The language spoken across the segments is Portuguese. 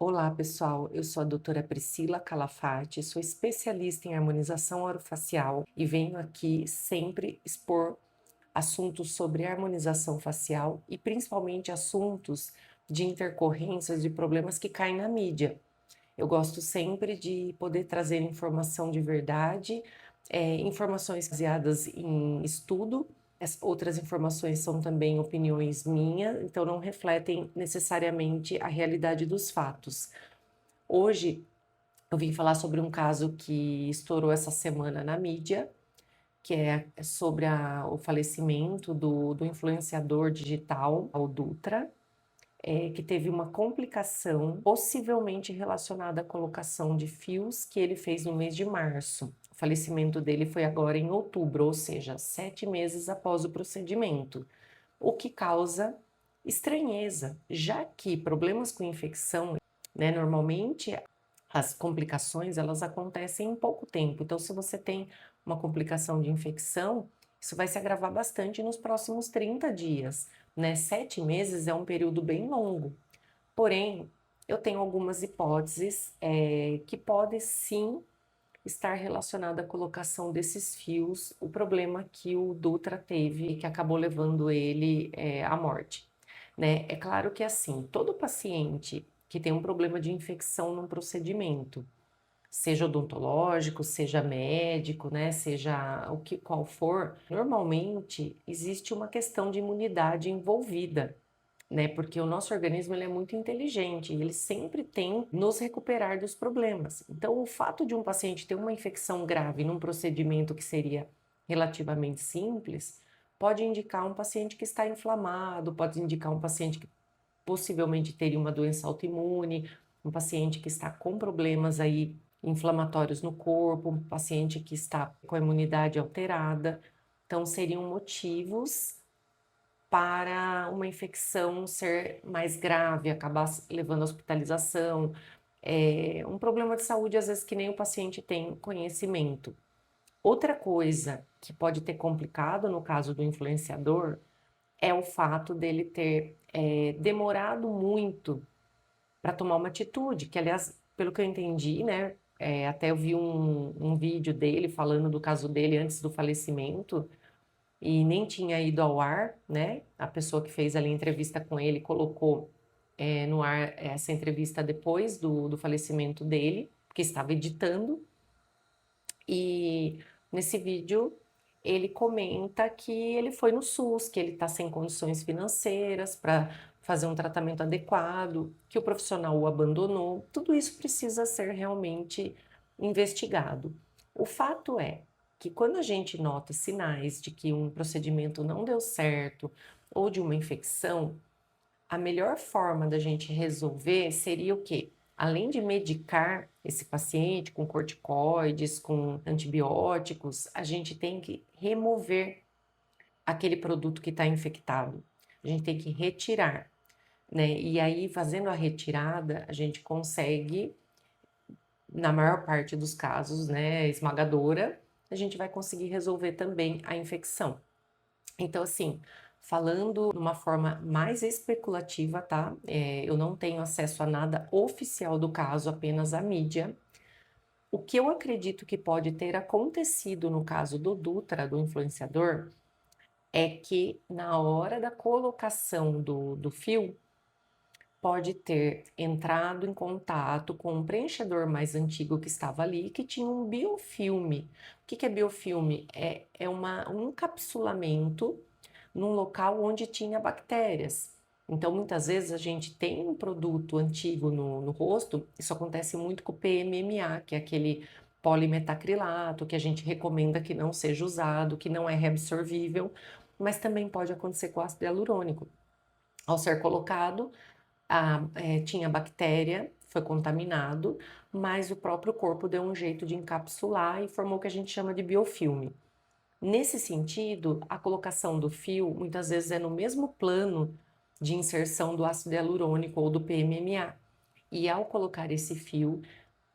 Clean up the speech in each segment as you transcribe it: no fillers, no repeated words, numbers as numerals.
Olá, pessoal. Eu sou a doutora Priscila Calafate, sou especialista em harmonização orofacial e venho aqui sempre expor assuntos sobre harmonização facial e principalmente assuntos de intercorrências de problemas que caem na mídia. Eu gosto sempre de poder trazer informação de verdade, informações baseadas em estudo. As outras informações são também opiniões minhas, então não refletem necessariamente a realidade dos fatos. Hoje eu vim falar sobre um caso que estourou essa semana na mídia, que é sobre o falecimento do influenciador digital, o Dutra, que teve uma complicação possivelmente relacionada à colocação de fios que ele fez no mês de março. O falecimento dele foi agora em outubro, ou seja, 7 meses após o procedimento, o que causa estranheza, já que problemas com infecção, né, normalmente as complicações elas acontecem em pouco tempo. Então, se você tem uma complicação de infecção, isso vai se agravar bastante nos próximos 30 dias, né? 7 meses é um período bem longo. Porém, eu tenho algumas hipóteses que podem sim estar relacionada à colocação desses fios, o problema que o Dutra teve, que acabou levando ele à morte. Né? É claro que assim, todo paciente que tem um problema de infecção num procedimento, seja odontológico, seja médico, né, seja o que qual for, normalmente existe uma questão de imunidade envolvida, né? Porque o nosso organismo ele é muito inteligente e ele sempre tem nos recuperar dos problemas. Então, o fato de um paciente ter uma infecção grave num procedimento que seria relativamente simples, pode indicar um paciente que está inflamado, pode indicar um paciente que possivelmente teria uma doença autoimune, um paciente que está com problemas aí inflamatórios no corpo, um paciente que está com a imunidade alterada. Então, seriam motivos para uma infecção ser mais grave, acabar levando à hospitalização, um problema de saúde, às vezes, que nem o paciente tem conhecimento. Outra coisa que pode ter complicado no caso do influenciador é o fato dele ter demorado muito para tomar uma atitude, que aliás, pelo que eu entendi, né, até eu vi um vídeo dele falando do caso dele antes do falecimento, e nem tinha ido ao ar, né? A pessoa que fez ali a entrevista com ele colocou no ar essa entrevista depois do falecimento dele, que estava editando, e nesse vídeo ele comenta que ele foi no SUS, que ele está sem condições financeiras para fazer um tratamento adequado, que o profissional o abandonou. Tudo isso precisa ser realmente investigado. O fato é que quando a gente nota sinais de que um procedimento não deu certo ou de uma infecção, a melhor forma da gente resolver seria o quê? Além de medicar esse paciente com corticoides, com antibióticos, a gente tem que remover aquele produto que está infectado. A gente tem que retirar, né? E aí, fazendo a retirada, a gente consegue, na maior parte dos casos, né, esmagadora, a gente vai conseguir resolver também a infecção. Então, assim, falando de uma forma mais especulativa, tá? Eu não tenho acesso a nada oficial do caso, apenas a mídia. O que eu acredito que pode ter acontecido no caso do Dutra, do influenciador, é que na hora da colocação do fio, pode ter entrado em contato com um preenchedor mais antigo que estava ali, que tinha um biofilme. O que é biofilme? Um encapsulamento num local onde tinha bactérias. Então, muitas vezes a gente tem um produto antigo no rosto, isso acontece muito com o PMMA, que é aquele polimetacrilato, que a gente recomenda que não seja usado, que não é reabsorvível, mas também pode acontecer com ácido hialurônico. Ao ser colocado, tinha bactéria, foi contaminado, mas o próprio corpo deu um jeito de encapsular e formou o que a gente chama de biofilme. Nesse sentido, a colocação do fio muitas vezes é no mesmo plano de inserção do ácido hialurônico ou do PMMA. E ao colocar esse fio,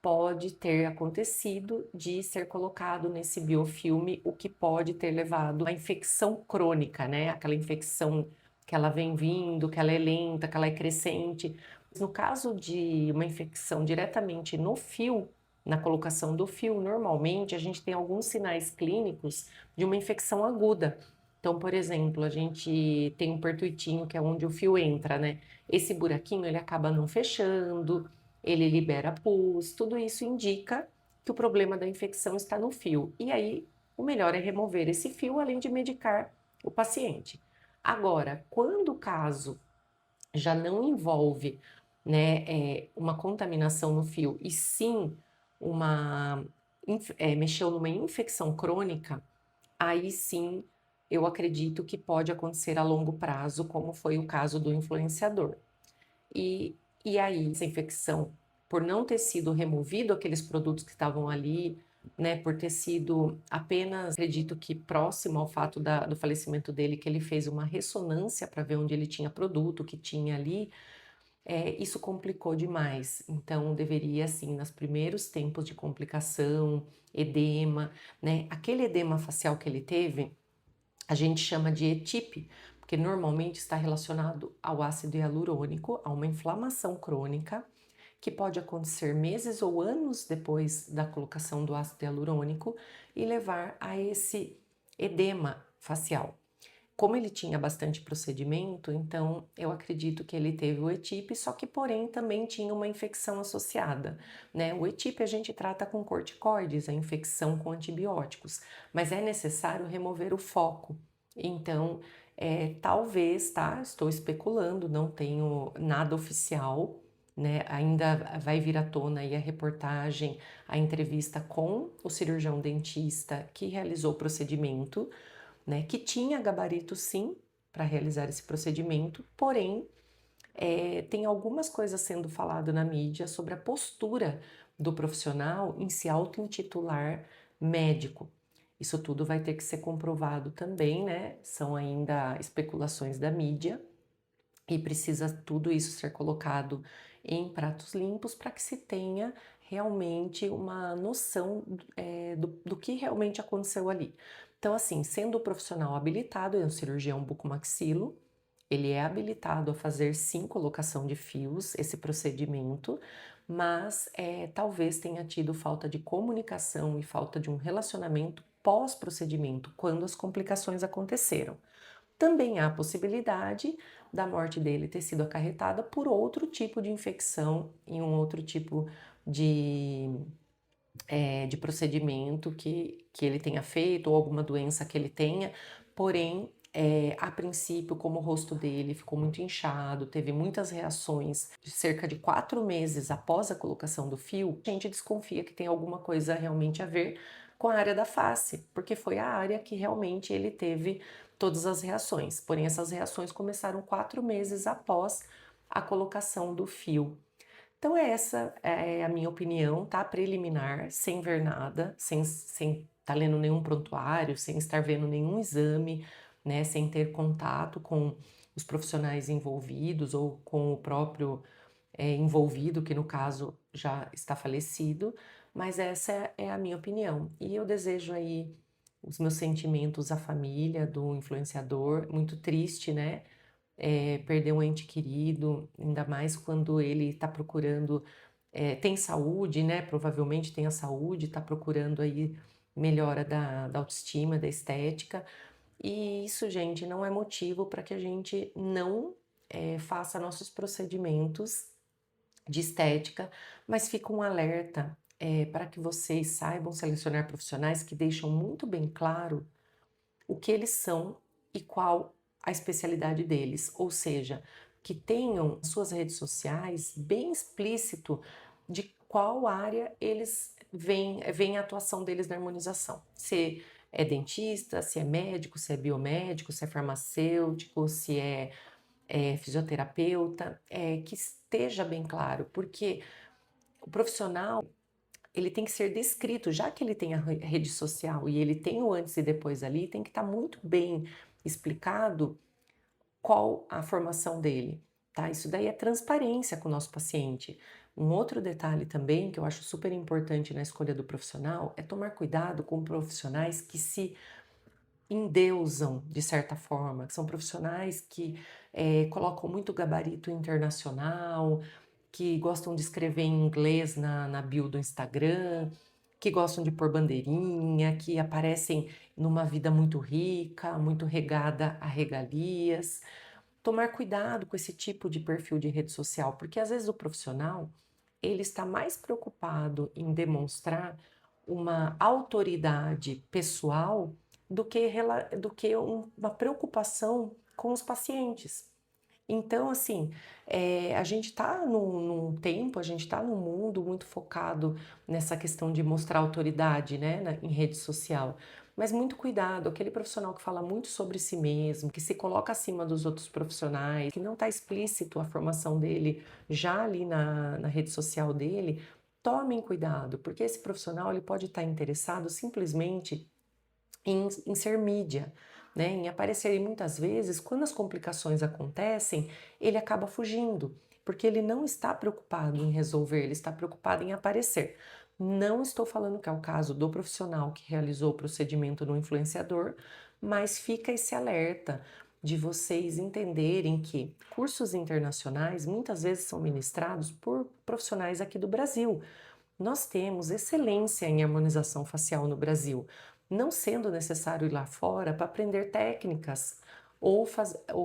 pode ter acontecido de ser colocado nesse biofilme, o que pode ter levado à infecção crônica, né? Aquela infecção que ela vem vindo, que ela é lenta, que ela é crescente. No caso de uma infecção diretamente no fio, na colocação do fio, normalmente a gente tem alguns sinais clínicos de uma infecção aguda. Então, por exemplo, a gente tem um pertuitinho que é onde o fio entra, né? Esse buraquinho ele acaba não fechando, ele libera pus, tudo isso indica que o problema da infecção está no fio. E aí, o melhor é remover esse fio, além de medicar o paciente. Agora, quando o caso já não envolve, né, uma contaminação no fio, e sim uma, mexeu numa infecção crônica, aí sim eu acredito que pode acontecer a longo prazo, como foi o caso do influenciador. E, e aí, essa infecção, por não ter sido removido aqueles produtos que estavam ali, né, por ter sido apenas, acredito que próximo ao fato do falecimento dele, que ele fez uma ressonância para ver onde ele tinha produto, que tinha ali, isso complicou demais. Então, deveria, assim, nos primeiros tempos de complicação, edema, né, aquele edema facial que ele teve, a gente chama de ETIP, porque normalmente está relacionado ao ácido hialurônico, a uma inflamação crônica, que pode acontecer meses ou anos depois da colocação do ácido hialurônico e levar a esse edema facial. Como ele tinha bastante procedimento, então eu acredito que ele teve o ETIP, só que porém também tinha uma infecção associada, né? O ETIP a gente trata com corticoides, a infecção com antibióticos, mas é necessário remover o foco. Então, talvez, tá? Estou especulando, não tenho nada oficial, né? Ainda vai vir à tona aí a reportagem, a entrevista com o cirurgião dentista que realizou o procedimento, né, que tinha gabarito sim para realizar esse procedimento, porém tem algumas coisas sendo falado na mídia sobre a postura do profissional em se auto-intitular médico. Isso tudo vai ter que ser comprovado também, né? São ainda especulações da mídia e precisa tudo isso ser colocado em pratos limpos para que se tenha realmente uma noção do que realmente aconteceu ali. Então, assim, sendo o profissional habilitado, é um cirurgião bucomaxilo, ele é habilitado a fazer sim colocação de fios, esse procedimento, mas talvez tenha tido falta de comunicação e falta de um relacionamento pós-procedimento, quando as complicações aconteceram. Também há a possibilidade da morte dele ter sido acarretada por outro tipo de infecção em um outro tipo de, de procedimento que ele tenha feito ou alguma doença que ele tenha, porém, a princípio, como o rosto dele ficou muito inchado, teve muitas reações cerca de 4 meses após a colocação do fio, a gente desconfia que tem alguma coisa realmente a ver com a área da face, porque foi a área que realmente ele teve todas as reações. Porém, essas reações começaram 4 meses após a colocação do fio. Então, essa é a minha opinião, tá? Preliminar, sem ver nada, sem estar lendo nenhum prontuário, sem estar vendo nenhum exame, né? Sem ter contato com os profissionais envolvidos ou com o próprio envolvido, que no caso já está falecido, mas essa é a minha opinião. E eu desejo aí os meus sentimentos à família do influenciador, muito triste, né? Perder um ente querido, ainda mais quando ele está procurando, tem saúde, né? Provavelmente tem a saúde, está procurando aí melhora da autoestima, da estética. E isso, gente, não é motivo para que a gente não faça nossos procedimentos de estética, mas fica um alerta para que vocês saibam selecionar profissionais que deixam muito bem claro o que eles são e qual a especialidade deles, ou seja, que tenham suas redes sociais bem explícito de qual área eles veem a atuação deles na harmonização. Se é dentista, se é médico, se é biomédico, se é farmacêutico, se é fisioterapeuta, que esteja bem claro, porque o profissional ele tem que ser descrito, já que ele tem a rede social e ele tem o antes e depois ali, tem que estar muito bem explicado qual a formação dele, tá? Isso daí é transparência com o nosso paciente. Um outro detalhe também que eu acho super importante na escolha do profissional é tomar cuidado com profissionais que se endeusam de certa forma, que são profissionais que colocam muito gabarito internacional, que gostam de escrever em inglês na bio do Instagram, que gostam de pôr bandeirinha, que aparecem numa vida muito rica, muito regada a regalias. Tomar cuidado com esse tipo de perfil de rede social, porque às vezes o profissional ele está mais preocupado em demonstrar uma autoridade pessoal do que uma preocupação com os pacientes. Então, assim, a gente está num tempo, a gente está num mundo muito focado nessa questão de mostrar autoridade, né, em rede social. Mas muito cuidado, aquele profissional que fala muito sobre si mesmo, que se coloca acima dos outros profissionais, que não está explícito a formação dele já ali na rede social dele, tomem cuidado, porque esse profissional ele pode estar interessado simplesmente em ser mídia, né, em aparecer. E muitas vezes, quando as complicações acontecem, ele acaba fugindo, porque ele não está preocupado em resolver, ele está preocupado em aparecer. Não estou falando que é o caso do profissional que realizou o procedimento no influenciador, mas fica esse alerta de vocês entenderem que cursos internacionais muitas vezes são ministrados por profissionais aqui do Brasil. Nós temos excelência em harmonização facial no Brasil, não sendo necessário ir lá fora para aprender técnicas ou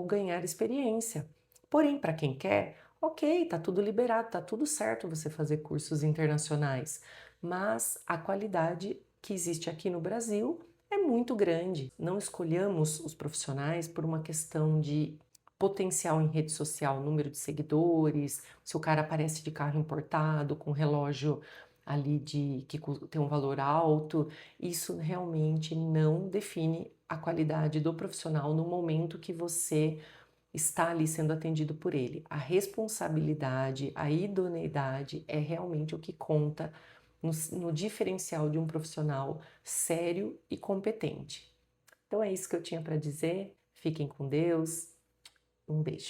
ganhar experiência. Porém, para quem quer, ok, tá tudo liberado, tá tudo certo você fazer cursos internacionais, mas a qualidade que existe aqui no Brasil é muito grande. Não escolhamos os profissionais por uma questão de potencial em rede social, número de seguidores, se o cara aparece de carro importado, com relógio ali que tem um valor alto, isso realmente não define a qualidade do profissional no momento que você está ali sendo atendido por ele. A responsabilidade, a idoneidade é realmente o que conta no diferencial de um profissional sério e competente. Então é isso que eu tinha para dizer. Fiquem com Deus. Um beijo.